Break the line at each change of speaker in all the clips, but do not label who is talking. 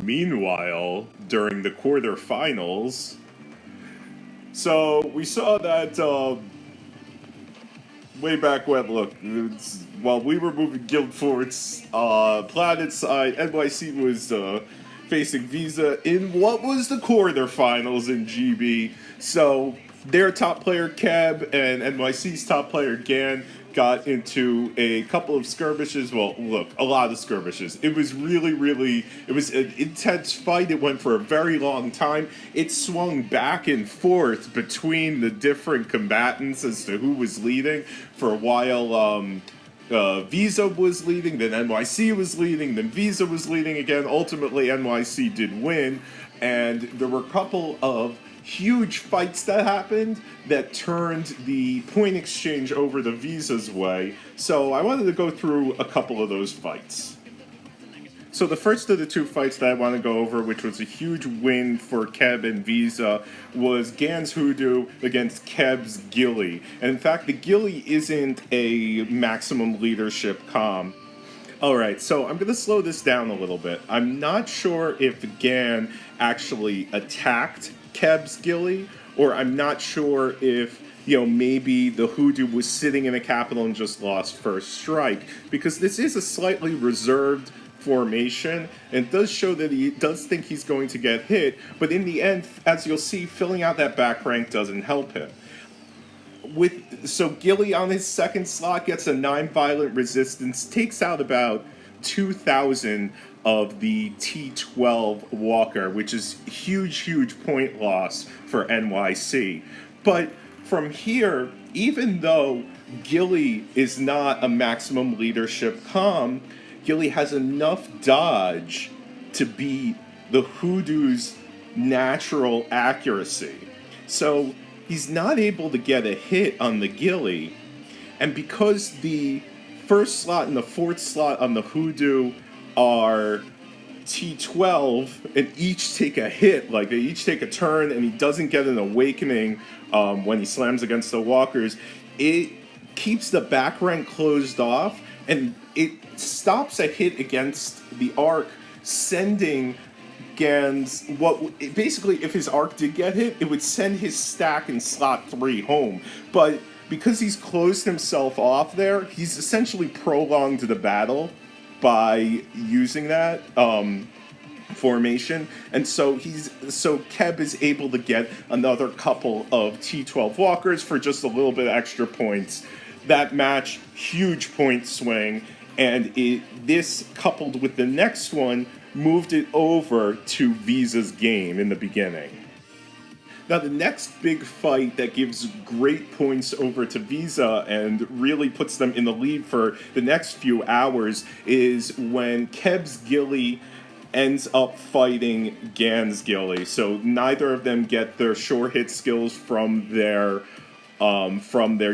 Meanwhile, during the quarterfinals, so we saw that way back when, look, while we were moving Guild Fort's planet side, NYC was facing Visa in what was the quarterfinals in GB. So their top player KEB and NYC's top player GAN got into a couple of skirmishes. Well, look, a lot of skirmishes. It was it was an intense fight. It went for a very long time. It swung back and forth between the different combatants as to who was leading. For a while, Visa was leading, then NYC was leading, then Visa was leading again. Ultimately, NYC did win, and there were a couple of huge fights that happened that turned the point exchange over to Visa's way. So I wanted to go through a couple of those fights. So the first of the two fights that I want to go over, which was a huge win for KEB and Visa, was GAN's Hoodoo against KEB's Gilly. And in fact, the Gilly isn't a maximum leadership comm. Alright, so I'm going to slow this down a little bit. I'm not sure if GAN actually attacked KEB's Gilly, or I'm not sure if, maybe the Hoodoo was sitting in a capital and just lost first strike, because this is a slightly reserved formation, and it does show that he does think he's going to get hit, but in the end, as you'll see, filling out that back rank doesn't help him. So Gilly on his second slot gets a 9 violent resistance, takes out about 2,000 of the T12 Walker, which is huge point loss for NYC. But from here, even though Gilly is not a maximum leadership comm, Gilly has enough dodge to beat the Hoodoo's natural accuracy. So he's not able to get a hit on the Gilly, and because the first slot and the fourth slot on the Hoodoo are T12 and each take a hit, like they each take a turn, and he doesn't get an awakening when he slams against the walkers, it keeps the back rank closed off, and it stops a hit against the Ark, sending GAN's, basically, if his Ark did get hit, it would send his stack in slot 3 home. But because he's closed himself off there, he's essentially prolonged the battle by using that formation, and so KEB is able to get another couple of T12 walkers for just a little bit extra points. That match, huge point swing, and this coupled with the next one moved it over to Visa's game in the beginning. Now the next big fight that gives great points over to Visa and really puts them in the lead for the next few hours is when KEB's Gilly ends up fighting GAN's Gilly. So neither of them get their sure hit skills from their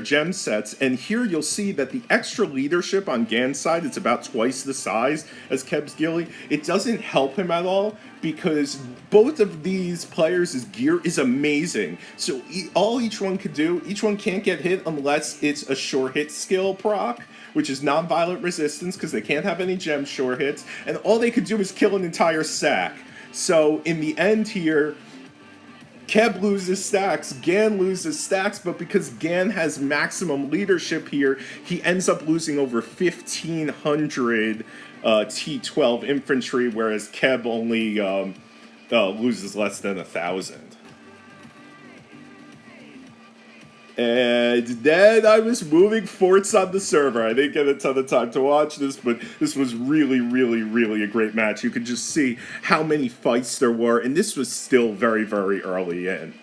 gem sets, and here you'll see that the extra leadership on GAN's side, it's about twice the size as KEB's Gilly. It doesn't help him at all because both of these players' gear is amazing. So all each one could do, each one can't get hit unless it's a sure hit skill proc, which is non-violent resistance because they can't have any gem sure hits, and all they could do is kill an entire sack. So in the end here, KEB loses stacks, GAN loses stacks, but because GAN has maximum leadership here, he ends up losing over 1,500 T12 infantry, whereas KEB only loses less than 1,000. And then I was moving forts on the server. I didn't get a ton of time to watch this, but this was really a great match. You could just see how many fights there were, and this was still very early in.